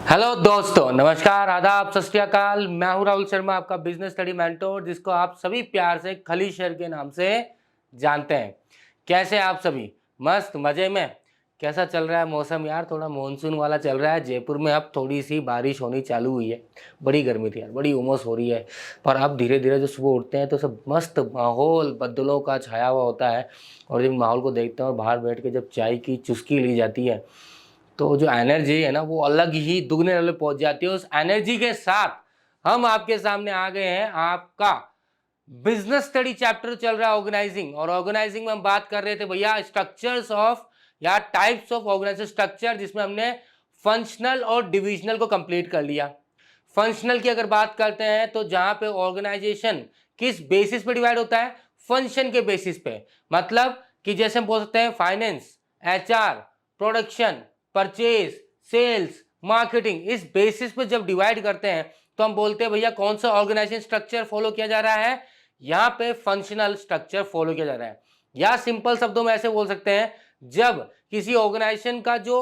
Hello दोस्तों, नमस्कार, आदाब, सत श्री अकाल। मैं हूं राहुल शर्मा, आपका बिजनेस स्टडी मेंटोर, जिसको आप सभी प्यार से खली शेर के नाम से जानते हैं। कैसे हैं आप सभी? मस्त मजे में? कैसा चल रहा है मौसम यार? थोड़ा मानसून वाला चल रहा है। जयपुर में अब थोड़ी सी बारिश होनी चालू हुई है। बड़ी गर्मी थी यार, बड़ी उमस हो रही है, पर अब धीरे धीरे जो सुबह उठते हैं तो सब मस्त माहौल बदलों का छाया हुआ होता है। और जब माहौल को देखते हैं और बाहर बैठ के जब चाय की चुस्की ली जाती है तो जो एनर्जी है ना, वो अलग ही दुगने लेवल पहुंच जाती है। उस एनर्जी के साथ हम आपके सामने आ गए हैं। आपका बिजनेस स्टडी चैप्टर चल रहा है ऑर्गेनाइजिंग, और ऑर्गेनाइजिंग में हम बात कर रहे थे भैया स्ट्रक्चर्स ऑफ या टाइप्स ऑफ ऑर्गेनाइजेशन स्ट्रक्चर, जिसमें हमने फंक्शनल और डिविजनल को कंप्लीट कर लिया। फंक्शनल की अगर बात करते हैं तो जहां पे ऑर्गेनाइजेशन किस बेसिस पे डिवाइड होता है? फंक्शन के बेसिस पे। मतलब कि जैसे हम बोल सकते हैं finance, HR, production, purchase, sales, marketing, इस बेसिस पे जब डिवाइड करते हैं तो हम बोलते हैं भैया कौन सा ऑर्गेनाइजेशन स्ट्रक्चर फॉलो किया जा रहा है? यहाँ पे फंक्शनल स्ट्रक्चर फॉलो किया जा रहा है। या सिंपल शब्दों में ऐसे बोल सकते हैं, जब किसी ऑर्गेनाइजेशन का जो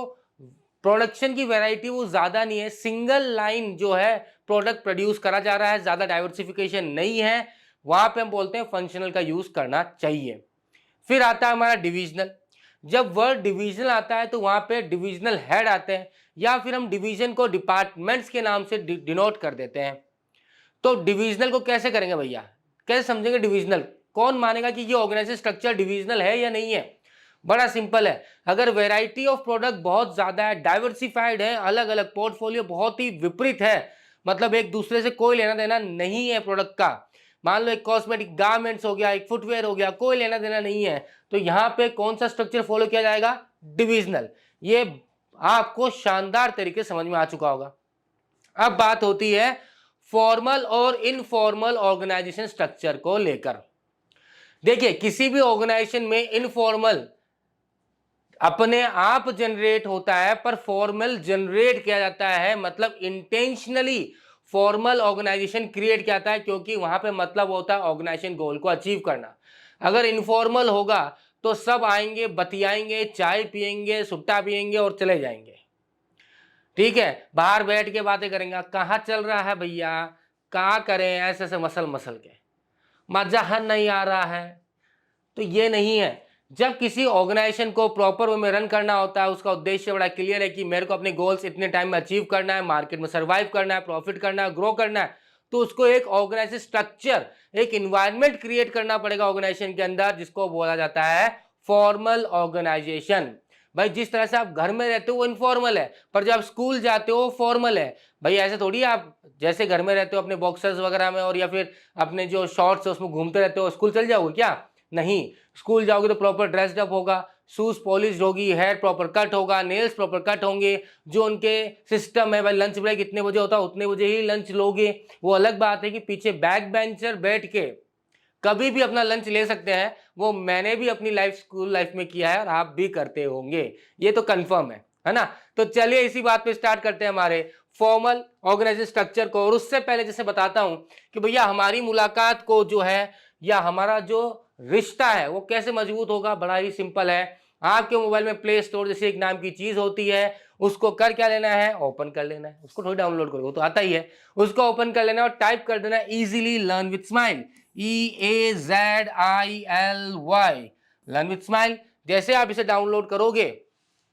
प्रोडक्शन की वैरायटी वो ज्यादा नहीं है, सिंगल लाइन जो है प्रोडक्ट प्रोड्यूस करा जा रहा है, ज्यादा डाइवर्सिफिकेशन नहीं है, वहां पे हम बोलते हैं फंक्शनल का यूज करना चाहिए। फिर आता है हमारा डिविजनल। जब वर्ड डिवीजनल आता है तो वहां पे डिविजनल हेड आते हैं, या फिर हम डिवीजन को डिपार्टमेंट्स के नाम से डिनोट कर देते हैं। तो डिविजनल को कैसे करेंगे भैया? कैसे समझेंगे डिविजनल? कौन मानेगा कि ये ऑर्गेनाइजेशन स्ट्रक्चर डिविजनल है या नहीं है? बड़ा सिंपल है। अगर वैरायटी ऑफ प्रोडक्ट बहुत ज्यादा है, डाइवर्सिफाइड है, अलग अलग पोर्टफोलियो बहुत ही विपरीत है, मतलब एक दूसरे से कोई लेना देना नहीं है प्रोडक्ट का, मान लो एक कॉस्मेटिक गारमेंट्स हो गया, एक फुटवेयर हो गया, कोई लेना देना नहीं है, तो यहां पे कौन सा स्ट्रक्चर फॉलो किया जाएगा? डिविजनल। ये आपको शानदार तरीके से समझ में आ चुका होगा। अब बात होती है फॉर्मल और इनफॉर्मल ऑर्गेनाइजेशन स्ट्रक्चर को लेकर। देखिए, किसी भी ऑर्गेनाइजेशन में इनफॉर्मल अपने आप जनरेट होता है, पर फॉर्मल जनरेट किया जाता है, मतलब इंटेंशनली फॉर्मल ऑर्गेनाइजेशन क्रिएट किया जाता है, क्योंकि वहां पे मतलब होता है ऑर्गेनाइजेशन गोल को अचीव करना। अगर इनफॉर्मल होगा तो सब आएंगे, बतियाएंगे, चाय पिएंगे, सुट्टा पिएंगे और चले जाएंगे। ठीक है, बाहर बैठ के बातें करेंगे, कहाँ चल रहा है भैया, कहाँ करें, ऐसे ऐसे मसल मसल के, मजा नहीं आ रहा है। तो ये नहीं है। जब किसी ऑर्गेनाइजेशन को प्रॉपर वे में रन करना होता है, उसका उद्देश्य बड़ा क्लियर है कि मेरे को अपने गोल्स इतने टाइम में अचीव करना है, मार्केट में सर्वाइव करना है, प्रॉफिट करना है, ग्रो करना है, तो उसको एक ऑर्गेनाइजेशन स्ट्रक्चर, एक इन्वायरमेंट क्रिएट करना पड़ेगा ऑर्गेनाइजेशन के अंदर, जिसको बोला जाता है फॉर्मल ऑर्गेनाइजेशन। भाई जिस तरह से आप घर में रहते हो वो इनफॉर्मल है, पर जब आप स्कूल जाते हो फॉर्मल है। भाई ऐसे थोड़ी आप जैसे घर में रहते हो अपने बॉक्सर्स वगैरह में और या फिर अपने जो शॉर्ट्स है उसमें घूमते रहते हो, स्कूल चल जाओगे क्या? नहीं। स्कूल जाओगे तो प्रॉपर ड्रेस्ड अप होगा, शूज पॉलिश होगी, हेयर प्रॉपर कट होगा, नेल्स प्रॉपर कट होंगे, जो उनके सिस्टम है, भाई लंच ब्रेक इतने बजे होता है उतने बजे ही लंच लोगे। वो अलग बात है कि पीछे बैक बेंचर बैठ के कभी भी अपना लंच ले सकते हैं, वो मैंने भी अपनी लाइफ स्कूल लाइफ में किया है और आप भी करते होंगे, ये तो कंफर्म है ना? तो चलिए इसी बात पे स्टार्ट करते हैं हमारे फॉर्मल ऑर्गेनाइजेशन स्ट्रक्चर को। और उससे पहले जैसे बताता हूं कि भैया हमारी मुलाकात को जो है या हमारा जो रिश्ता है वो कैसे मजबूत होगा, बड़ा ही सिंपल है। आपके मोबाइल में प्ले स्टोर जैसे एक नाम की चीज होती है, उसको कर क्या लेना है? ओपन कर लेना है। उसको थोड़ी डाउनलोड करोगे, तो आता ही है। उसको ओपन कर लेना है और टाइप कर देना है easily learn with smile, EAZILY, learn with smile. जैसे आप इसे डाउनलोड करोगे,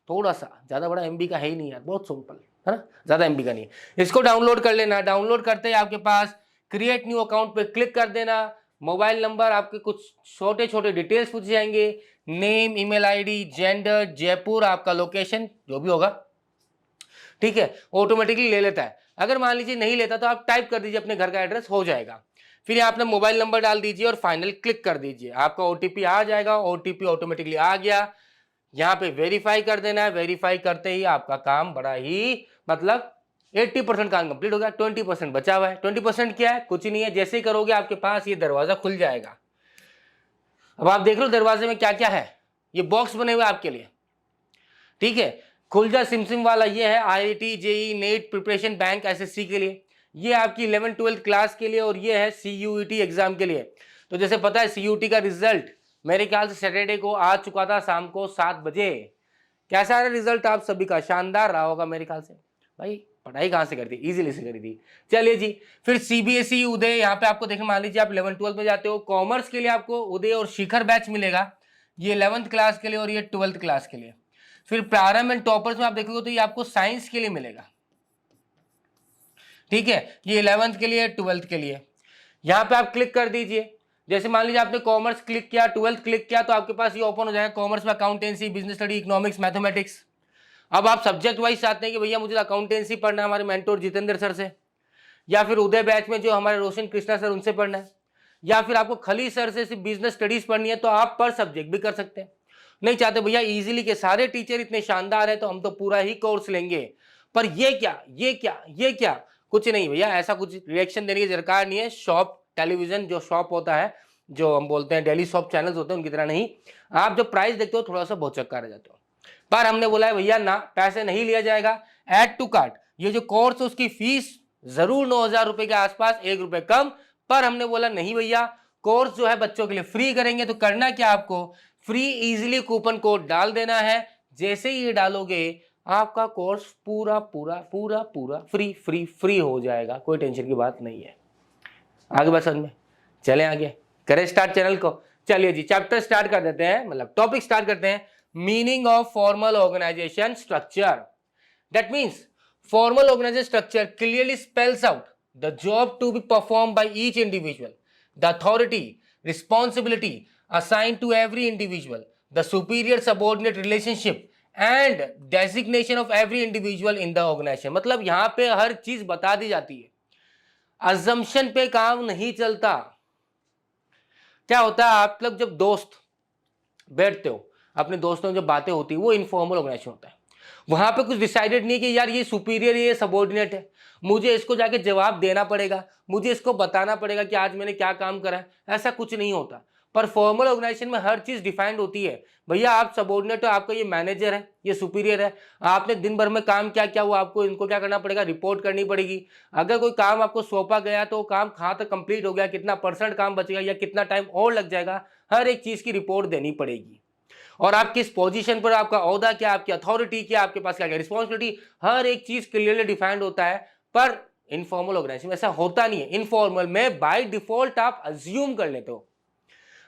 थोड़ा सा, ज्यादा बड़ा एमबी का है ही नहीं यार, बहुत सिंपल है ना, ज्यादा एमबी का नहीं है। इसको डाउनलोड कर लेना। डाउनलोड करते ही आपके पास क्रिएट न्यू अकाउंट पे क्लिक कर देना। मोबाइल नंबर, आपके कुछ छोटे छोटे डिटेल्स पूछ जाएंगे, name, email ID, gender, Jaipur, आपका लोकेशन जो भी होगा, ठीक है, ऑटोमेटिकली ले लेता है। अगर मान लीजिए नहीं लेता तो आप टाइप कर दीजिए अपने घर का एड्रेस, हो जाएगा। फिर यहाँ अपना मोबाइल नंबर डाल दीजिए और फाइनल क्लिक कर दीजिए, आपका ओटीपी आ जाएगा। ओटीपी ऑटोमेटिकली आ गया, यहाँ पे वेरीफाई कर देना है। वेरीफाई करते ही आपका काम बड़ा ही, मतलब 80% काम कंप्लीट हो गया, 20% बचा हुआ है। 20% क्या है? कुछ नहीं है। जैसे ही करोगे आपके पास ये दरवाजा खुल जाएगा। अब आप देख लो दरवाजे में क्या क्या है, ये बॉक्स बने हुए आपके लिए, ठीक है। खुल जा सिम सिम वाला ये है IIT JEE NET preparation bank SSC के लिए, ये आपकी 11th-12th क्लास के लिए, और ये है सीयूईटी एग्जाम के लिए। तो जैसे पता है सीयूईटी का रिजल्ट मेरे ख्याल से सैटरडे को आ चुका था शाम को 7 बजे। कैसा रहा रिजल्ट आप सभी का? शानदार रहा होगा मेरे ख्याल से। भाई पढ़ाई कहाँ से करी थी, इजीली से करी थी। चलिए जी, फिर सीबीएसई उदय, यहाँ पे आपको देखिए, मान लीजिए आप 11th-12th में जाते हो, कॉमर्स के लिए आपको उदय और शिखर बैच मिलेगा, ये 11th क्लास के लिए और ये 12th क्लास के लिए। फिर प्रारंभ एंड टॉपर्स में आप देखोगे तो ये आपको साइंस के लिए मिलेगा, ठीक है, ये 11th के लिए 12th के लिए। यहाँ पे आप क्लिक कर दीजिए, जैसे मान लीजिए आपने कॉमर्स क्लिक किया, 12th क्लिक किया, तो आपके पास ये ओपन हो जाएगा, कॉमर्स में accountancy, business study, economics, mathematics. अब आप सब्जेक्ट वाइज चाहते हैं कि भैया मुझे अकाउंटेंसी पढ़ना है हमारे मेंटोर जितेंद्र सर से, या फिर उदय बैच में जो हमारे रोशन कृष्णा सर उनसे पढ़ना है, या फिर आपको खली सर से सिर्फ बिजनेस स्टडीज पढ़नी है, तो आप पर सब्जेक्ट भी कर सकते हैं। नहीं चाहते भैया इजीली के सारे टीचर इतने शानदार है तो हम तो पूरा ही कोर्स लेंगे, पर ये क्या, ये क्या, ये क्या, कुछ नहीं भैया, ऐसा कुछ रिएक्शन देने की दरकार नहीं है। शॉप टेलीविजन जो शॉप होता है, जो हम बोलते हैं डेली शॉप चैनल्स होते हैं, उनकी तरह नहीं। आप जब प्राइस देखते हो थोड़ा सा बहुत चक्का रह जाते हो, पर हमने बोला है भैया ना, पैसे नहीं लिया जाएगा, ऐड टू कार्ट। ये जो कोर्स है उसकी फीस जरूर 9,000 रुपए के आसपास, 1 रुपए कम, पर हमने बोला नहीं भैया, कोर्स जो है बच्चों के लिए फ्री करेंगे। तो करना क्या आपको, फ्री इजीली कूपन कोड डाल देना है। जैसे ही ये डालोगे आपका कोर्स पूरा पूरा पूरा पूरा फ्री फ्री फ्री हो जाएगा, कोई टेंशन की बात नहीं है। आगे बस समझ में, चलें आगे, करें स्टार्ट चैनल को। चलिए जी, चैप्टर स्टार्ट कर देते हैं, मतलब टॉपिक स्टार्ट करते हैं। Meaning of formal organisation structure. That means formal organization structure clearly spells out the job to be performed by each individual, the authority, responsibility assigned to every individual, the superior subordinate relationship and designation of every individual in the organization। मतलब यहां पे हर चीज बता दी जाती है, assumption पे काम नहीं चलता। क्या होता है, आप लोग जब दोस्त बैठते हो, अपने दोस्तों में जब बातें होती है, वो इनफॉर्मल ऑर्गेनाइजेशन होता है। वहां पे कुछ डिसाइडेड नहीं कि यार ये सुपीरियर है, ये सबॉर्डिनेट है, मुझे इसको जाके जवाब देना पड़ेगा, मुझे इसको बताना पड़ेगा कि आज मैंने क्या काम करा है, ऐसा कुछ नहीं होता। पर फॉर्मल ऑर्गेनाइजेशन में हर चीज डिफाइंड होती है। भैया आप सबॉर्डिनेट हो, आपका ये मैनेजर है, ये सुपीरियर है, आपने दिन भर में काम क्या किया वो आपको इनको क्या करना पड़ेगा, रिपोर्ट करनी पड़ेगी। अगर कोई काम आपको सौंपा गया तो काम कहाँ तक कंप्लीट हो गया, कितना % काम बचेगा या कितना टाइम और लग जाएगा, हर एक चीज की रिपोर्ट देनी पड़ेगी। और आप किस पोजीशन पर, आपका ओहदा क्या, आपकी अथॉरिटी क्या, आपके पास क्या क्या रिस्पॉन्सिबिलिटी, हर एक चीज क्लियरली डिफाइंड होता है। पर इनफॉर्मल ऑर्गेनाइजेशन में ऐसा होता नहीं है। इनफॉर्मल में बाय डिफॉल्ट आप अज्यूम कर लेते हो।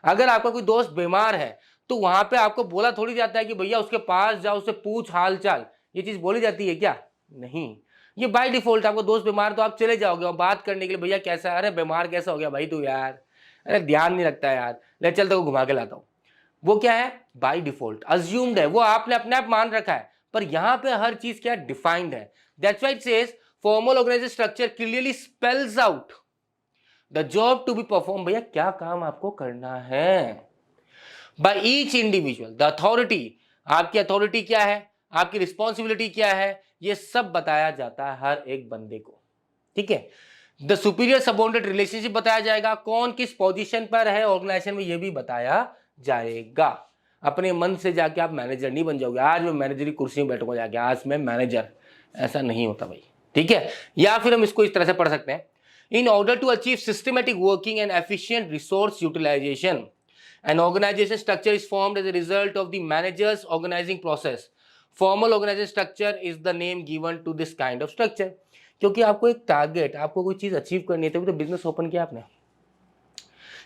अगर आपका कोई दोस्त बीमार है तो वहां पे आपको बोला थोड़ी जाता है कि भैया उसके पास जाओ, उससे पूछ हाल चाल, ये चीज बोली जाती है क्या? नहीं, ये बाय डिफॉल्ट। आपको दोस्त बीमार तो आप चले जाओगे और बात करने के लिए, भैया कैसा है, अरे बीमार कैसा हो गया भाई तू यार, अरे ध्यान नहीं रखता यार, ले चल तो घुमा के लाता हूं। वो क्या है, बाय डिफॉल्ट अज्यूम्ड है, वो आपने अपने आप मान रखा है। पर यहां पे हर चीज क्या डिफाइंड है। That's why it says formal organisation structure clearly spells out the job to be perform. भैया क्या काम आपको करना है, by each individual, the authority, आपकी अथॉरिटी क्या है, आपकी रिस्पॉन्सिबिलिटी क्या है, ये सब बताया जाता है हर एक बंदे को, ठीक है। द सुपीरियर सबऑर्डिनेट रिलेशनशिप बताया जाएगा, कौन किस पोजीशन पर है ऑर्गेनाइजेशन में, ये भी बताया जाएगा। अपने मन से जाके आप मैनेजर नहीं बन जाओगे, आज मैं मैनेजर की कुर्सी में बैठूंगा जाके, आज मैं मैनेजर, ऐसा नहीं होता भाई, ठीक है। या फिर हम इसको इस तरह से पढ़ सकते हैं, in order to achieve systematic working and efficient resource utilization, an organization structure is formed as a result of the manager's organizing process. Formal organization structure is the name given to this kind of structure। क्योंकि आपको एक target, आपको कोई चीज achieve करनी है, तभी तो बिजनेस ओपन किया आपने।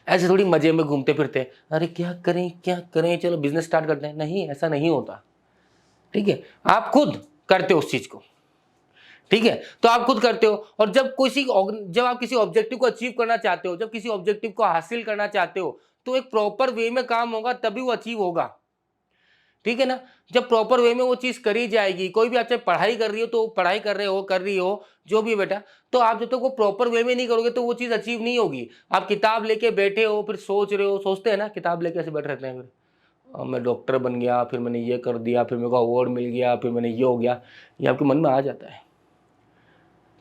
ऐसे थोड़ी मजे में घूमते फिरते, अरे क्या करें चलो बिजनेस स्टार्ट करते हैं, नहीं, ऐसा नहीं होता, ठीक है। आप खुद करते हो उस चीज को, ठीक है, तो आप खुद करते हो। और जब आप किसी ऑब्जेक्टिव को अचीव करना चाहते हो, जब किसी ऑब्जेक्टिव को हासिल करना चाहते हो, तो एक प्रॉपर वे में काम होगा, तभी वो अचीव होगा, ठीक है ना। जब प्रॉपर वे में वो चीज करी जाएगी, कोई भी आप चाहे पढ़ाई कर रही हो तो पढ़ाई कर रही हो जो भी बेटा, तो आप जब तक वो प्रॉपर वे में नहीं करोगे तो वो चीज अचीव नहीं होगी। आप किताब लेके बैठे हो, फिर सोच रहे हो, सोचते हैं ना, किताब लेके ऐसे बैठे रहते हैं, फिर मैं डॉक्टर बन गया, फिर मैंने ये कर दिया, फिर मेरे को अवार्ड मिल गया, फिर मैंने ये हो गया, ये आपके मन में आ जाता है,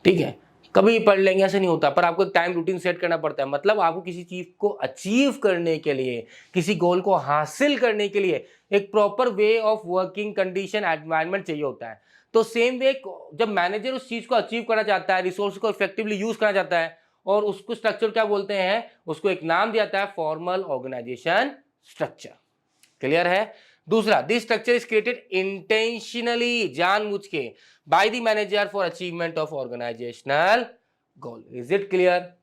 ठीक है। कभी पढ़ लेंगे ऐसे नहीं होता, पर आपको टाइम रूटीन सेट करना पड़ता है। मतलब आपको किसी चीज को अचीव करने के लिए, किसी गोल को हासिल करने के लिए एक proper way of working condition environment चाहिए होता है। तो सेम वे जब मैनेजर उस चीज को अचीव करना चाहता है, रिसोर्स को इफेक्टिवली यूज करना चाहता है, और उसको स्ट्रक्चर क्या बोलते हैं, उसको एक नाम दिया जाता है फॉर्मल ऑर्गेनाइजेशन स्ट्रक्चर। क्लियर है? दूसरा, this structure is created intentionally, जानबूझ के, by the manager for achievement of organisational goal. Is it clear?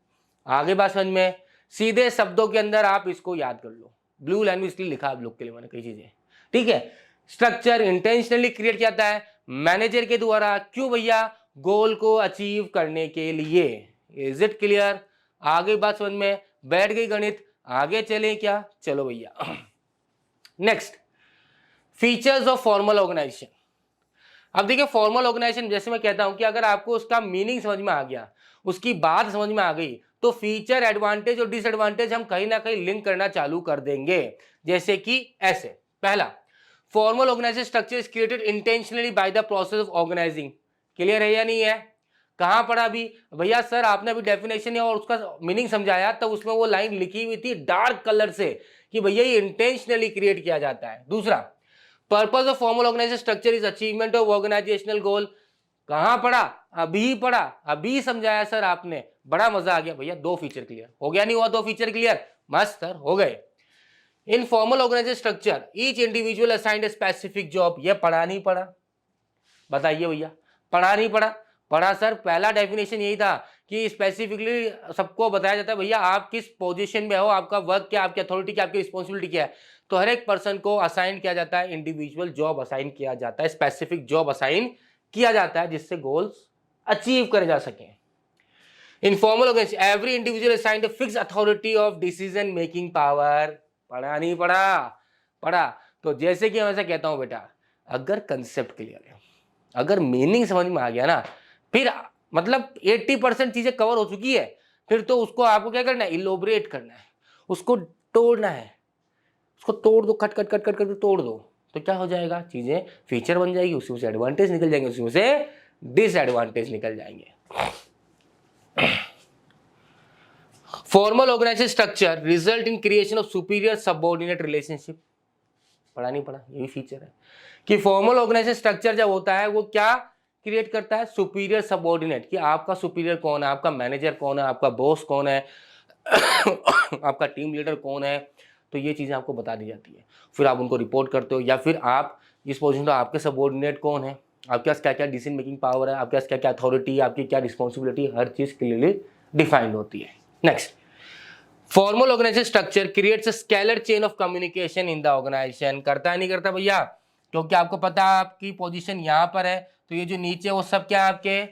आगे बात समझ में? सीधे शब्दों के अंदर आप इसको याद कर लो, ब्लू लैंग्वेज इसलिए लिखा आप लोग के लिए मैंने कई चीजें, ठीक है। स्ट्रक्चर इंटेंशनली क्रिएट किया जाता है मैनेजर के द्वारा, क्यों भैया? गोल को अचीव करने के लिए। Is it clear? आगे बात समझ में? बैठ गई गणित, आगे चले क्या? चलो भैया। Next, features of formal organization. अब देखिए, फॉर्मल ऑर्गेनाइजेशन जैसे मैं कहता हूं कि अगर आपको उसका मीनिंग समझ में आ गया, उसकी बात समझ में आ गई, तो फीचर, एडवांटेज और डिसएडवांटेज हम कहीं ना कहीं लिंक करना चालू कर देंगे। जैसे कि ऐसे, पहला, formal organisation structure is created intentionally by the process of organizing. Clear है या नहीं है? कहां पढ़ा अभी भैया? सर आपने अभी डेफिनेशन और उसका मीनिंग समझाया, तब उसमें वो लाइन लिखी हुई थी डार्क कलर से कि भैया ये इंटेंशनली क्रिएट किया जाता है। दूसरा, purpose of formal organisation structure is achievement of organisational goal. कहां पढ़ा? अभी पढ़ा, अभी समझाया सर आपने, बड़ा मजा आ गया भैया। दो फीचर क्लियर हो गया, नहीं हुआ? दो फीचर क्लियर, मस्त सर, हो गए। In formal organisation structure each individual assigned a specific job. ये पढ़ा नहीं पढ़ा? बताइए भैया, पढ़ा नहीं पढ़ा? पढ़ा सर। पहला डेफिनेशन यही था कि स्पेसिफिकली सबको बताया जाता है भैया आप किस पोजीशन में हो, आपका वर्क क्या, आपकी अथॉरिटी क्या, आपकी रिस्पॉन्सिबिलिटी क्या है। तो हर एक पर्सन को असाइन किया जाता है, इंडिविजुअल जॉब असाइन किया जाता है, स्पेसिफिक जॉब असाइन किया जाता है जिससे गोल्स अचीव करे जा सके। In formal organization every individual assigned fix authority of decision making power. पढ़ा नहीं पढ़ा? पढ़ा। तो जैसे कि मैं ऐसा कहता हूं बेटा, अगर कंसेप्ट क्लियर है, अगर मीनिंग समझ में आ गया ना, फिर मतलब 80% चीजें कवर हो चुकी है। फिर तो उसको आपको क्या करना है? इलोबरेट करना है, उसको तोड़ना है, उसको तोड़ दो, cut cut cut cut cut तोड़ दो, तो क्या हो जाएगा? चीजें फीचर बन जाएगी, उसमें से एडवांटेज निकल जाएंगे, उसमें से डिसएडवांटेज निकल जाएंगे। Formal organisation structure result in creation of superior subordinate relationship. पढ़ा नहीं पढ़ा? यही फीचर है कि फॉर्मल ऑर्गेनाइजेशन स्ट्रक्चर जब होता है वो क्या क्रिएट करता है? सुपीरियर सबऑर्डिनेट, कि आपका सुपीरियर कौन है, आपका मैनेजर कौन है, आपका बॉस कौन है, आपका टीम लीडर कौन है। तो ये चीजें आपको बता दी जाती है, फिर आप उनको रिपोर्ट करते हो, या फिर आप इस पोजीशन पर आपके सबऑर्डिनेट कौन है, आपके पास क्या क्या डिसीजन मेकिंग पावर है, आपके पास क्या क्या अथॉरिटी, आपकी क्या रिस्पॉन्सिबिलिटी, हर चीज क्लियरली डिफाइंड होती है। Next, formal organisation structure creates a scalar chain of communication in the organization. करता है नहीं करता भैया? क्योंकि आपको पता है आपकी पोजीशन यहाँ पर है, तो ये जो नीचे वो सब क्या है? आपके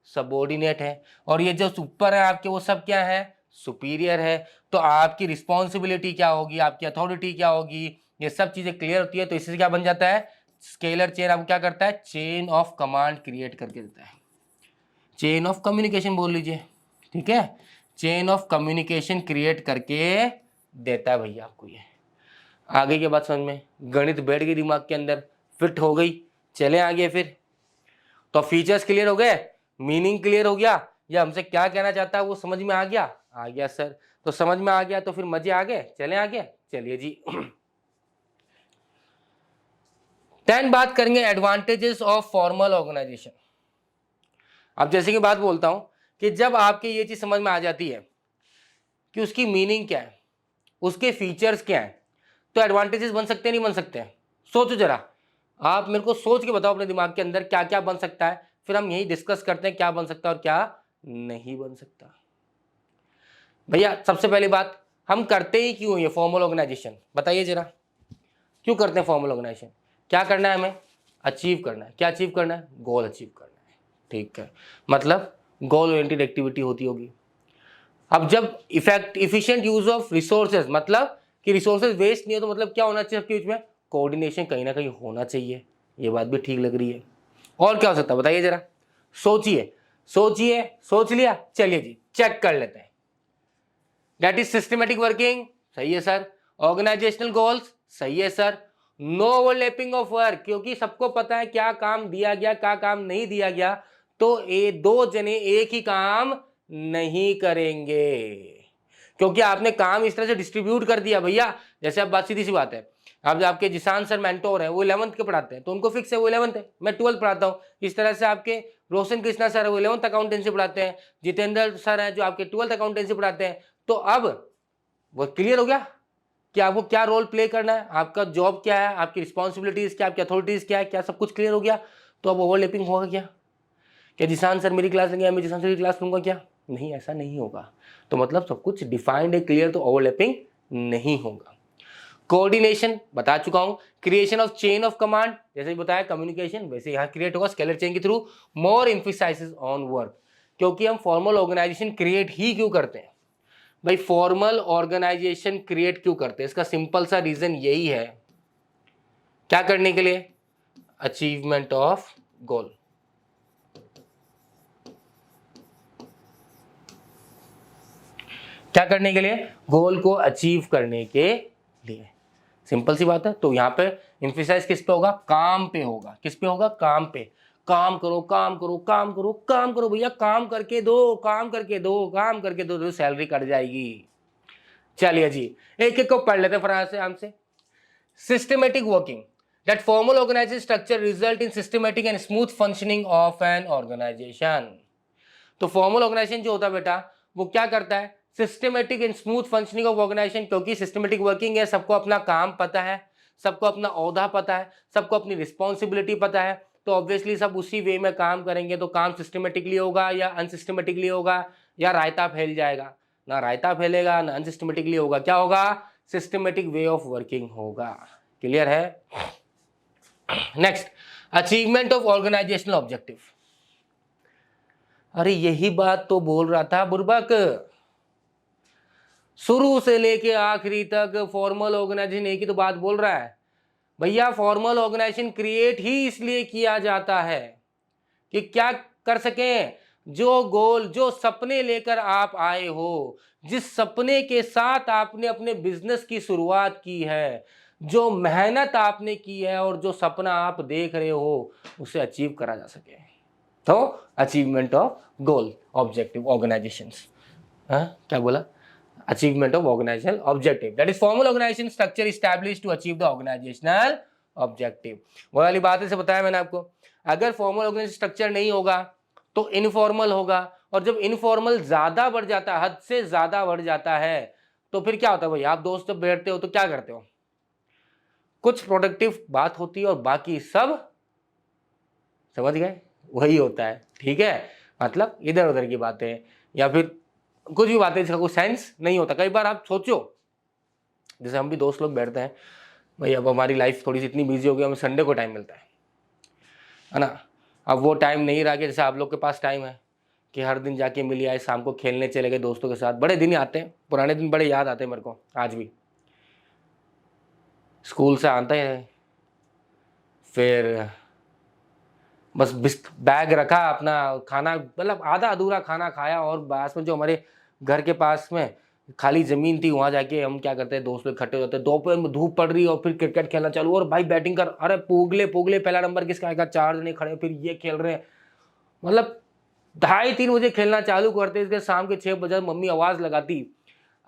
सबऑर्डिनेट है, और ये जो ऊपर है आपके वो सब क्या है? सुपीरियर है। तो आपकी रिस्पॉन्सिबिलिटी क्या होगी, आपकी अथॉरिटी क्या होगी, ये सब चीजें क्लियर होती है। तो इससे क्या बन जाता है? स्केलर चेन आपको क्या करता है? चेन ऑफ कमांड क्रिएट करके देता है, चेन ऑफ कम्युनिकेशन बोल लीजिए, ठीक है। चेन ऑफ कम्युनिकेशन क्रिएट करके देता है भैया आपको ये। आगे की बात समझ में? गणित बैठ गई दिमाग के अंदर, फिट हो गई। चले आगे फिर। तो फीचर्स क्लियर हो गए, मीनिंग क्लियर हो गया, या हमसे क्या कहना चाहता है वो समझ में आ गया? आ गया सर। तो समझ में आ गया तो फिर मजे आ गए। चले आगे, चलिए जी। 10 बात करेंगे एडवांटेजेस ऑफ फॉर्मल ऑर्गेनाइजेशन। अब जैसे कि बात बोलता हूं कि जब आपके ये चीज समझ में आ जाती है कि उसकी मीनिंग क्या है, उसके फीचर्स क्या है, तो एडवांटेजेस बन सकते हैं नहीं बन सकते हैं? सोचो जरा, आप मेरे को सोच के बताओ अपने दिमाग के अंदर क्या क्या बन सकता है, फिर हम यही डिस्कस करते हैं क्या बन सकता है और क्या नहीं बन सकता। भैया सबसे पहली बात, हम करते ही क्यों ये फॉर्मल ऑर्गेनाइजेशन? बताइए जरा, क्यों करते हैं फॉर्मल ऑर्गेनाइजेशन? क्या करना है हमें? अचीव करना है। क्या अचीव करना है? गोल अचीव करना है, ठीक है। मतलब गोल ओरिएंटेड एक्टिविटी होती होगी। अब जब इफिशिएंट यूज ऑफ रिसोर्सेज, मतलब कि रिसोर्सेज वेस्ट नहीं हो, तो मतलब क्या होना चाहिए सबके बीच में? कोऑर्डिनेशन कहीं ना कहीं होना चाहिए। ये बात भी ठीक लग रही है। और क्या हो सकता है बताइए जरा, सोचिए सोचिए। सोच लिया? चलिए जी चेक कर लेते हैं। दैट इज सिस्टमेटिक वर्किंग, सही है सर। ऑर्गेनाइजेशनल गोल्स, सही है sir. No overlapping of work, क्योंकि सबको पता है क्या काम दिया गया क्या काम नहीं दिया गया, तो ये दो जने एक ही काम नहीं करेंगे, क्योंकि आपने काम इस तरह से डिस्ट्रीब्यूट कर दिया भैया। जैसे अब बात सीधी सी बात है, अब आपके जिसान सर मेंटोर है, वो 11th के पढ़ाते हैं, तो उनको फिक्स है वो 11th है, मैं 12th पढ़ाता हूँ। इस तरह से आपके रोशन कृष्णा सर है, वो 11th अकाउंटेंसी पढ़ाते हैं। जितेंद्र सर है जो आपके 12th अकाउंटेंसी पढ़ाते हैं। तो अब वो क्लियर हो गया, कि आपको क्या रोल प्ले करना है, आपका जॉब क्या है, आपकी रिस्पॉन्सिबिलिटीज क्या, आपकी अथॉरिटीज क्या है, क्या सब कुछ क्लियर हो गया, तो अब ओवरलैपिंग होगा क्या जिशान सर मेरी क्लास लेंगे मैं जिशान सर की क्लास लूंगा क्या? नहीं, ऐसा नहीं होगा। तो मतलब सब कुछ डिफाइंड है, क्लियर, तो ओवरलैपिंग नहीं होगा। कोऑर्डिनेशन बता चुका हूं, creation of chain of command, जैसे बताया कम्युनिकेशन, वैसे यहां क्रिएट होगा स्केलर चेन के थ्रू। मोर एम्फेसाइज ऑन वर्क, क्योंकि हम फॉर्मल ऑर्गेनाइजेशन क्रिएट ही क्यों करते हैं भाई? फॉर्मल ऑर्गेनाइजेशन क्रिएट क्यों करते हैं? इसका सिंपल सा रीजन यही है, क्या करने के लिए? अचीवमेंट ऑफ गोल। क्या करने के लिए? गोल को अचीव करने के लिए। सिंपल सी बात है। तो यहाँ पे एम्फेसाइज किस पे होगा? काम पे होगा। किस पे होगा? काम पे। काम करो, काम करो, काम करो, काम करो भैया, काम करके दो, काम करके दो, काम करके दो, तो सैलरी कट जाएगी। चलिए जी, एक एक को पढ़ लेते हैं फटाफट से हमसे। Systematic working, that formal organization structure result in systematic and smooth functioning of an organization। तो फॉर्मल ऑर्गेनाइजेशन जो होता है बेटा, वो क्या करता है? Systematic and smooth functioning of organization, क्योंकि सिस्टमेटिक वर्किंग है, सबको अपना काम पता है, सबको अपना ओहदा पता है, सबको अपनी रिस्पॉन्सिबिलिटी पता है, तो ऑब्वियसली सब उसी वे में काम करेंगे। तो काम सिस्टमेटिकली होगा या अनसिस्टमेटिकली होगा, या रायता फैल जाएगा? ना रायता फैलेगा ना अनसिस्टमेटिकली होगा। क्या होगा? सिस्टमेटिक वे ऑफ वर्किंग होगा। क्लियर है? Next, achievement of organizational objective. अरे यही बात तो बोल रहा था बुर्बक, शुरू से लेके आखिरी तक फॉर्मल ऑर्गेनाइजेशन एक ही तो बात बोल रहा है भैया। फॉर्मल ऑर्गेनाइजेशन क्रिएट ही इसलिए किया जाता है कि क्या कर सकें? जो गोल, जो सपने लेकर आप आए हो, जिस सपने के साथ आपने अपने बिजनेस की शुरुआत की है, जो मेहनत आपने की है और जो सपना आप देख रहे हो, उसे अचीव करा जा सके। तो achievement of goal objective organizations. क्या बोला? Achievement of organizational objective, that is formal organisation structure establish to achieve the organizational objective. वो वाली बात से बताया मैंने आपको, अगर फॉर्मल ऑर्गेनाइजेशन स्ट्रक्चर नहीं होगा तो इनफॉर्मल होगा, और जब इनफॉर्मल ज्यादा बढ़ जाता है, हद से ज्यादा बढ़ जाता है, तो फिर क्या होता है भाई? आप दोस्त जब बैठते हो तो क्या करते हो? कुछ प्रोडक्टिव बात होती है और बाकी सब, समझ गए, वही होता है। ठीक है, मतलब इधर उधर की बातें, या फिर कुछ भी बातें जिसका कोई सेंस नहीं होता। कई बार आप सोचो, जैसे हम भी दोस्त लोग बैठते हैं भाई, अब हमारी लाइफ थोड़ी सी इतनी बिजी हो गई, हमें संडे को टाइम मिलता है ना। अब वो टाइम नहीं रहा कि जैसे आप लोग के पास टाइम है कि हर दिन जाके मिल आए, शाम को खेलने चले गए दोस्तों के साथ। बड़े दिन आते हैं, पुराने दिन बड़े याद आते हैं मेरे को आज भी। स्कूल से आते हैं, फिर बस बैग रखा अपना, खाना मतलब आधा अधूरा खाना खाया, और पास में जो हमारे घर के पास में खाली जमीन थी, वहां जाके हम क्या करते हैं, दोस्त लोग इकट्ठे हो जाते हैं, दोपहर में धूप पड़ रही है और फिर क्रिकेट खेलना चालू, और भाई बैटिंग कर, अरे पोगले पोगले, पहला नंबर किसका आएगा, 4 जने खड़े फिर ये खेल रहे हैं। मतलब 2:30-3 बजे खेलना चालू करते, इसके शाम के 6 बजे मम्मी आवाज लगाती,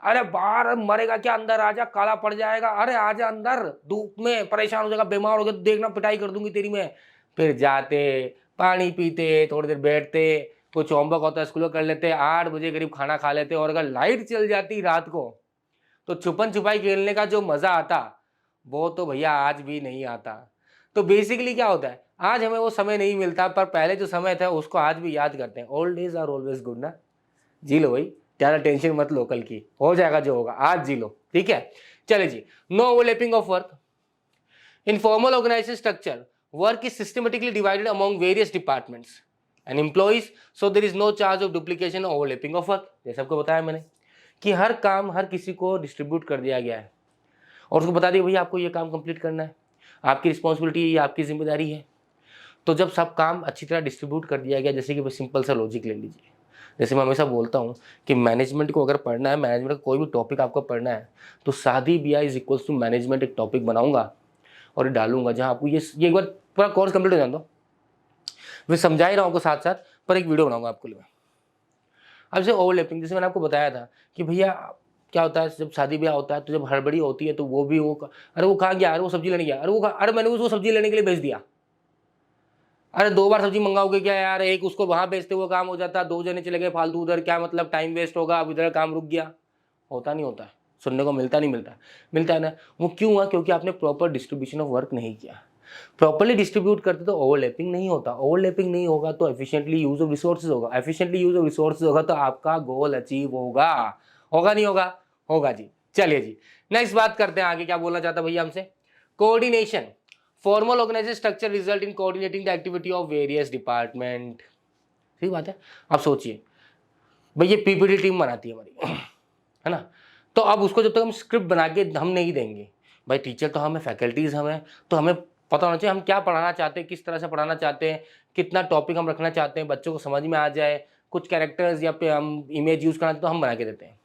अरे बाहर मरेगा क्या, अंदर आजा, काला पड़ जाएगा, अरे आजा अंदर, धूप में परेशान हो जाएगा, बीमार हो गया तो देखना पिटाई कर दूंगी तेरी मैं। फिर जाते, पानी पीते, थोड़ी देर बैठते, कुछ होमवर्क होता है स्कूल कर लेते, 8 बजे करीब खाना खा लेते, और अगर लाइट चल जाती रात को तो छुपन छुपाई खेलने का जो मजा आता, वो तो भैया आज भी नहीं आता। तो बेसिकली क्या होता है, आज हमें वो समय नहीं मिलता, पर पहले जो समय था उसको आज भी याद करते हैं। Old days are always good ना, जी लो भाई, ज्यादा टेंशन मत लो, कल की हो जाएगा जो होगा, आज जी लो। ठीक है, चले जी। No overlapping of work in formal organisation structure, work is systematically divided among various departments and employees, so there is no charge of duplication overlapping of work. जैसे आपको बताया मैंने कि हर काम हर किसी को डिस्ट्रीब्यूट कर दिया गया है, और उसको बता दिया भैया आपको ये काम कंप्लीट करना है, आपकी रिस्पॉन्सिबिलिटी है, ये आपकी जिम्मेदारी है। तो जब सब काम अच्छी तरह डिस्ट्रीब्यूट कर दिया गया, जैसे कि सिंपल सा लॉजिक ले लीजिए, जैसे मैं हमेशा बोलता हूँ कि मैनेजमेंट को अगर पढ़ना है, मैनेजमेंट का कोई भी टॉपिक आपको पढ़ना है, तो शादी ब्याह इज इक्वल्स टू मैनेजमेंट एक टॉपिक बनाऊंगा और डालूंगा, जहाँ आपको ये एक बार पूरा कोर्स कंप्लीट हो जाए दो, मैं समझा ही रहा हूँ आपको साथ साथ, पर एक वीडियो बनाऊंगा आपके लिए। अब जैसे ओवरलैपिंग, जैसे मैंने आपको बताया था कि भैया क्या होता है, जब शादी ब्याह होता है तो जब हड़बड़ी होती है तो वो भी अरे वो कहाँ गया, अरे वो सब्जी लेने गया, अरे मैंने उसको सब्जी लेने के लिए भेज दिया, अरे 2 बार सब्जी मंगाओगे क्या यार, एक उसको वहां बेचते हुए काम हो जाता, 2 जने चले गए फालतू उधर, क्या मतलब टाइम वेस्ट होगा, अब इधर काम रुक गया। होता नहीं होता है, सुनने को मिलता नहीं मिलता, मिलता है ना। वो क्यों हुआ? क्योंकि आपने प्रॉपर डिस्ट्रीब्यूशन ऑफ वर्क नहीं किया। प्रॉपर्ली डिस्ट्रीब्यूट करते तो ओवरलैपिंग नहीं होता, ओवरलैपिंग नहीं होगा तो एफिशिएंटली यूज ऑफ रिसोर्सेज होगा, एफिशिएंटली यूज ऑफ रिसोर्सेज होगा तो आपका गोल अचीव होगा। होगा नहीं होगा? होगा जी। चलिए जी, नेक्स्ट बात करते हैं आगे। क्या बोलना चाहता भैया हमसे? Coordination, formal organisation structure result in coordinating the activity of various department. ठीक बात है। अब सोचिए भाई, ये पीपीटी टीम बनाती है हमारी, है ना। तो अब उसको जब तक हम स्क्रिप्ट बना के हम नहीं देंगे, भाई टीचर तो हमें, फैकल्टीज हमें, तो हमें पता होना चाहिए हम क्या पढ़ाना चाहते हैं, किस तरह से पढ़ाना चाहते हैं, कितना टॉपिक हम रखना चाहते हैं, बच्चों को समझ में आ जाए, कुछ कैरेक्टर्स या पे हम इमेज यूज़ करना चाहते तो हम बना के देते हैं।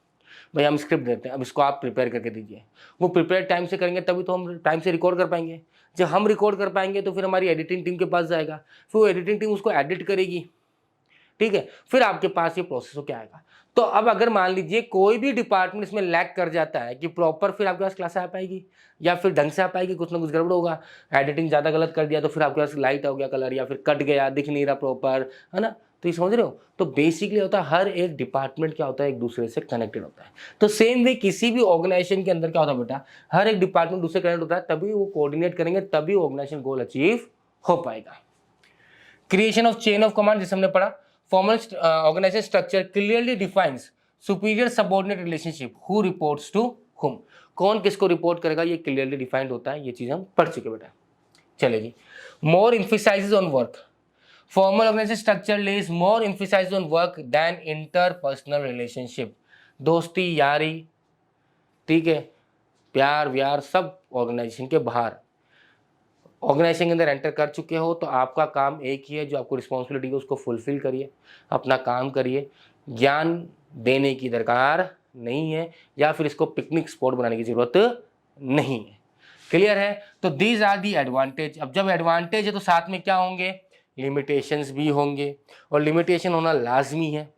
भाई हम स्क्रिप्ट देते हैं, अब इसको आप प्रिपेयर करके दीजिए। वो प्रिपेयर टाइम से करेंगे तभी तो हम टाइम से रिकॉर्ड कर पाएंगे। जब हम रिकॉर्ड कर पाएंगे तो फिर हमारी एडिटिंग टीम के पास जाएगा, फिर वो एडिटिंग टीम उसको एडिट करेगी, ठीक है, फिर आपके पास ये प्रोसेस हो क्या आएगा। तो अब अगर मान लीजिए कोई भी डिपार्टमेंट इसमें लैग कर जाता है कि प्रॉपर फिर आपके पास क्लास आ पाएगी या फिर ढंग से आ पाएगी, कुछ ना कुछ गड़बड़ होगा। एडिटिंग ज़्यादा गलत कर दिया तो फिर आपके पास लाइट हो गया कलर, या फिर कट गया, दिख नहीं रहा प्रॉपर, है ना। तो ये समझ रहे हो? तो बेसिकली होता है हर एक डिपार्टमेंट क्या होता है, एक दूसरे से कनेक्टेड होता है। तो सेम वे किसी भी ऑर्गेनाइजेशन के अंदर क्या होता है बेटा, हर एक डिपार्टमेंट दूसरे कनेक्ट होता है, तभी वो कोऑर्डिनेट करेंगे, तभी ऑर्गेनाइजेशन गोल अचीव हो पाएगा। Creation of chain of command जिसे हमने पढ़ा, formal organization structure clearly defines superior subordinate relationship, who reports to whom, कौन किसको रिपोर्ट करेगा ये क्लियरली डिफाइंड होता है। ये चीज हम पढ़ चुके बेटा। चलिए जी, मोर emphasizes on work, formal organization structure lays more emphasis on work than interpersonal relationship, दोस्ती यारी, ठीक है, प्यार व्यार सब ऑर्गेनाइजेशन के बाहर। ऑर्गेनाइजेशन के अंदर एंटर कर चुके हो तो आपका काम एक ही है, जो आपको रिस्पॉन्सिबिलिटी है उसको फुलफिल करिए, अपना काम करिए। ज्ञान देने की दरकार नहीं है या फिर इसको पिकनिक स्पॉट बनाने की जरूरत नहीं है। क्लियर है? तो दीज आर दी एडवांटेज। अब जब एडवांटेज है तो साथ में क्या होंगे, लिमिटेशंस भी होंगे, और लिमिटेशन होना लाजमी है।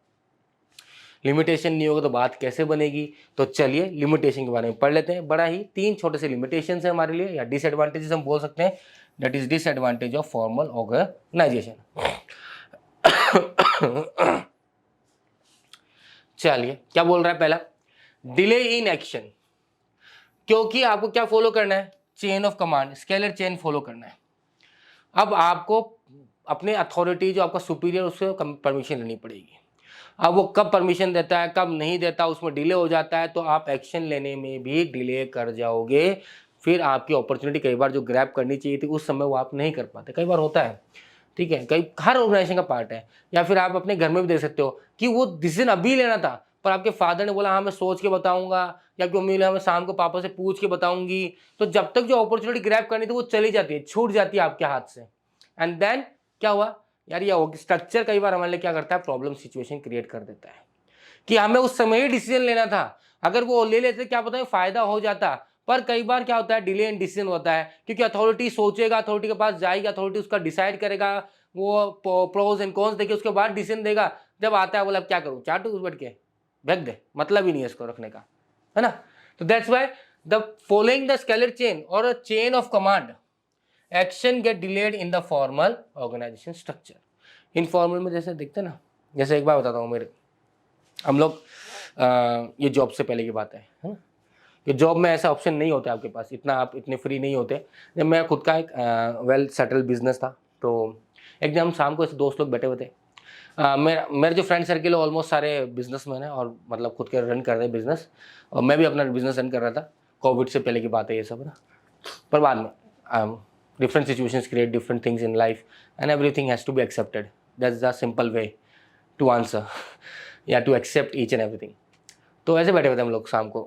लिमिटेशन नहीं होगा तो बात कैसे बनेगी। तो चलिए लिमिटेशन के बारे में पढ़ लेते हैं। बड़ा ही 3 छोटे से लिमिटेशन है हमारे लिए, या डिसएडवांटेजेस हम बोल सकते हैं। That is disadvantage of formal organization. चलिए क्या बोल रहा है पहला, डिले इन एक्शन, क्योंकि आपको क्या फॉलो करना है, chain of command, scalar chain follow करना है। अब आपको अपने अथॉरिटी जो आपका सुपीरियर उससे परमिशन लेनी पड़ेगी। अब वो कब परमिशन देता है कब नहीं देता, उसमें डिले हो जाता है तो आप एक्शन लेने में भी डिले कर जाओगे। फिर आपकी अपॉर्चुनिटी कई बार जो ग्रैब करनी चाहिए थी उस समय वो आप नहीं कर पाते, कई बार होता है, ठीक है, कई हर ऑर्गेनाइजेशन का पार्ट है। या फिर आप अपने घर में भी देख सकते हो कि वो डिसीजन अभी लेना था पर आपके फादर ने बोला हाँ मैं सोच के बताऊंगा, या कि मम्मी ने मैं शाम को पापा से पूछ के बताऊंगी। तो जब तक जो अपॉर्चुनिटी ग्रैब करनी थी वो चली जाती है, छूट जाती है आपके हाथ से। एंड देन क्या हुआ यार, ये स्ट्रक्चर कई बार हमारे लिए क्या करता है, प्रॉब्लम सिचुएशन क्रिएट कर देता है कि हमें उस समय ही डिसीजन लेना था। अगर वो ले लेते क्या पता है फायदा हो जाता, पर कई बार क्या होता है डिले इन डिसीजन होता है, क्योंकि अथॉरिटी सोचेगा, अथॉरिटी के पास जाएगी, अथॉरिटी उसका डिसाइड करेगा, वो प्रोज एंड कॉन्स देके उसके बाद डिसीजन देगा। जब आता है बोला अब क्या करूँ, चाटू उस बैठ के फेंक दे, मतलब ही नहीं है इसको रखने का, है ना। तो that's why the following the scalar chain और chain of command action get delayed in the formal organisation structure. Informal में जैसे देखते ना, जैसे एक बार बताता हूँ, मेरे हम लोग ये जॉब से पहले की बात है ना, कि जॉब में ऐसा ऑप्शन नहीं होता आपके पास, इतना आप इतने फ्री नहीं होते। जब मैं खुद का एक वेल सेटल बिजनेस था, तो एक दिन हम शाम को ऐसे दोस्त लोग बैठे हुए थे। मेरे जो फ्रेंड सर्किल है ऑलमोस्ट सारे बिजनेसमैन हैं और मतलब खुद के रन कर रहे हैं बिजनेस, और मैं भी अपना बिजनेस रन कर रहा था। कोविड से पहले की बात है ये सब ना, पर बाद में different situations create different things in life and everything has to be accepted. That's the simple way to answer या to accept each and everything. तो ऐसे बैठे हुए थे हम लोग शाम को,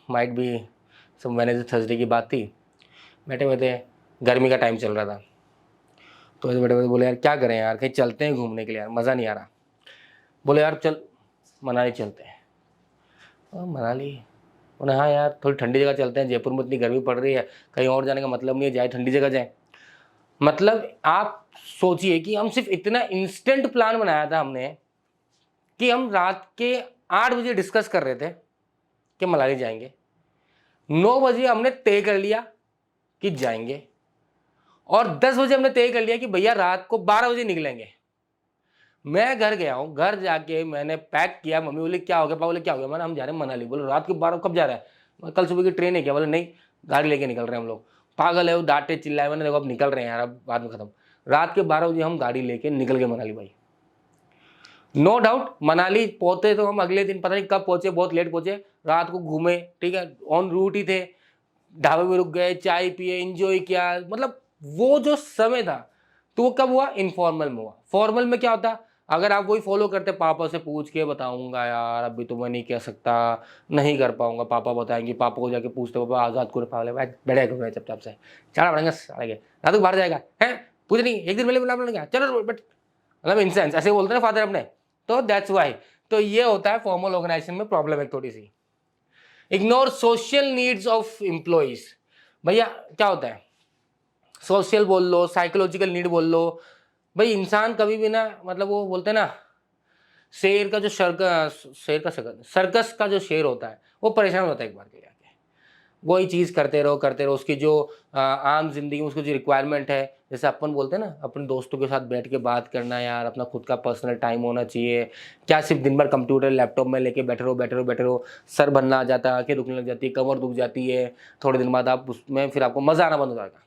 might be some Wednesday Thursday की बात थी, बैठे हुए थे, गर्मी का टाइम चल रहा था। तो ऐसे बैठे हुए बोले यार क्या करें यार, कहीं चलते हैं घूमने के लिए यार, मज़ा नहीं आ रहा। बोले यार चल मनाली चलते हैं। मनाली, उन्हें हाँ यार थोड़ी ठंडी जगह चलते हैं, जयपुर में इतनी गर्मी पड़ रही है, कहीं और जाने का मतलब नहीं है, जाए ठंडी जगह जाए। मतलब आप सोचिए कि हम सिर्फ इतना इंस्टेंट प्लान बनाया था हमने कि हम रात के 8 बजे डिस्कस कर रहे थे कि मनाली जाएंगे, 9 बजे हमने तय कर लिया कि जाएंगे, और 10 बजे हमने तय कर लिया कि भैया रात को 12 बजे निकलेंगे। मैं घर गया हूँ, घर जाके मैंने पैक किया, मम्मी बोली क्या हो गया, पापा बोले क्या हो गया, मैंने हम जा रहे हैं मनाली। बोले रात के 12 कब जा रहा है, मैं कल सुबह की ट्रेन है क्या, बोले नहीं गाड़ी लेके निकल रहे हैं हम लोग। पागल है वो, डांटे चिल्लाए, मैंने देखो अब निकल रहे हैं यार, अब बाद में खत्म। रात के 12 बजे हम गाड़ी लेके निकल गए मनाली भाई। नो डाउट मनाली पहुंचे तो हम अगले दिन पता नहीं कब पहुंचे, बहुत लेट पहुंचे, रात को घूमे, ठीक है, ऑन रूट ही थे, ढाबे में रुक गए, चाय पिए, एंजॉय किया, मतलब वो जो समय था तो वो कब हुआ, इनफॉर्मल में हुआ। फॉर्मल में क्या होता, अगर आप वही फॉलो करते, पापा से पूछ के बताऊंगा यार अभी तो मैं नहीं कह सकता, नहीं कर पाऊंगा, पापा बताएंगे, पापा को जाके पूछते, पापा आजाद को पागल है बैठे करो चुपचाप से, चढ़ा पड़ेगा साढ़े के रात को बाहर जाएगा है, पूछ नहीं, एक दिन पहले बोला क्या चलो बट, मतलब इंसेंस ऐसे बोलते ना फादर अपने, तो दैट्स वाई। तो ये होता है फॉर्मल ऑर्गेनाइजेशन में प्रॉब्लम है थोड़ी सी। Ignore social needs of employees. भैया क्या होता है, सोशल बोल लो, साइकोलॉजिकल नीड बोल लो, भाई इंसान कभी भी ना, मतलब वो बोलते हैं ना, शेर का जो सर्कस का जो शेर होता है वो परेशान होता है एक बार के लिए आके, वही चीज़ करते रहो, उसकी जो आम जिंदगी में उसकी जो रिक्वायरमेंट है, जैसे अपन बोलते हैं ना, अपने दोस्तों के साथ बैठ के बात करना यार, अपना खुद का पर्सनल टाइम होना चाहिए, क्या सिर्फ दिन भर कंप्यूटर लैपटॉप में लेके बैठे रहो, सर बनना आ जाता है, आंखें दुखने लग जाती है, कमर दुख जाती है, थोड़े दिन बाद आप उसमें फिर आपको मजा आना बंद हो जाएगा।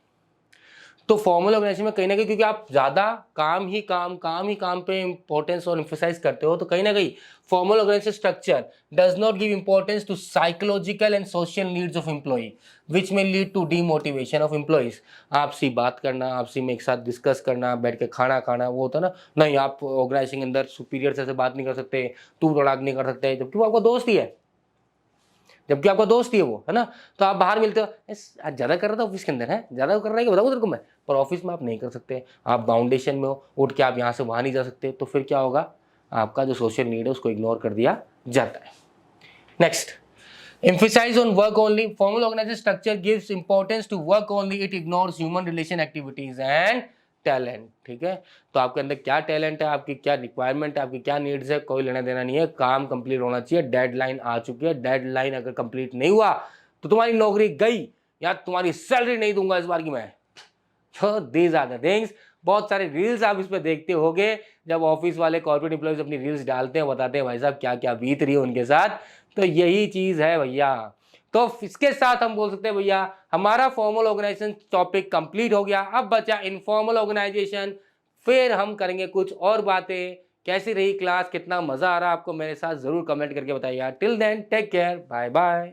तो फॉर्मल ऑर्गेनाइजेशन में कहीं ना कहीं, क्योंकि आप ज़्यादा काम ही काम पे इंपॉर्टेंस और इम्फोसाइज करते हो, तो कहीं ना कहीं formal organisation structure does not give importance to psychological and social needs of employee, which में lead to demotivation of employees. आपसी बात करना, आपसी में एक साथ डिस्कस करना, बैठ के खाना खाना, वो होता है ना, नहीं आप ऑर्गेनाइजेशन के अंदर सुपीरियर से बात नहीं कर सकते, तू तड़ाक नहीं कर सकते, जबकि वो आपका दोस्त ही है, जबकि आपका दोस्त ही है वो, है ना। तो आप बाहर मिलते हो, आज ज़्यादा कर रहा था ऑफिस के अंदर, है ज़्यादा कर रहा है कि बताऊँ तेरे को मैं, पर ऑफिस में आप नहीं कर सकते, आप बाउंडेशन में हो, उठ के आप यहाँ से वहाँ नहीं जा सकते, तो फिर क्या होगा, आपका जो सोशल नीड है उसको इग्नोर कर दिया जाता है। Next, emphasize on work only. Formal organization structure gives importance to work only. It ignores human relation activities and talent. ठीक है, तो आपके अंदर क्या टैलेंट है, आपकी क्या रिक्वायरमेंट है, आपकी क्या नीड्स है, कोई लेना देना नहीं है, काम कंप्लीट होना चाहिए, डेडलाइन आ चुकी है, डेडलाइन अगर कंप्लीट नहीं हुआ तो तुम्हारी नौकरी गई, या तुम्हारी सैलरी नहीं दूंगा इस बार की मैं। So these are the things। बहुत सारे रील्स आप इस पे देखते होगे, जब ऑफिस वाले कॉर्पोरेट एम्प्लॉइज अपनी रील्स डालते हैं, बताते हैं भाई साहब क्या क्या बीत रही है उनके साथ, तो यही चीज है भैया। तो इसके साथ हम बोल सकते हैं भैया हमारा फॉर्मल ऑर्गेनाइजेशन टॉपिक कंप्लीट हो गया, अब बचा इनफॉर्मल ऑर्गेनाइजेशन। फिर हम करेंगे कुछ और बातें। कैसी रही क्लास, कितना मजा आ रहा आपको मेरे साथ, जरूर कमेंट करके बताइए। Till then take care, bye bye.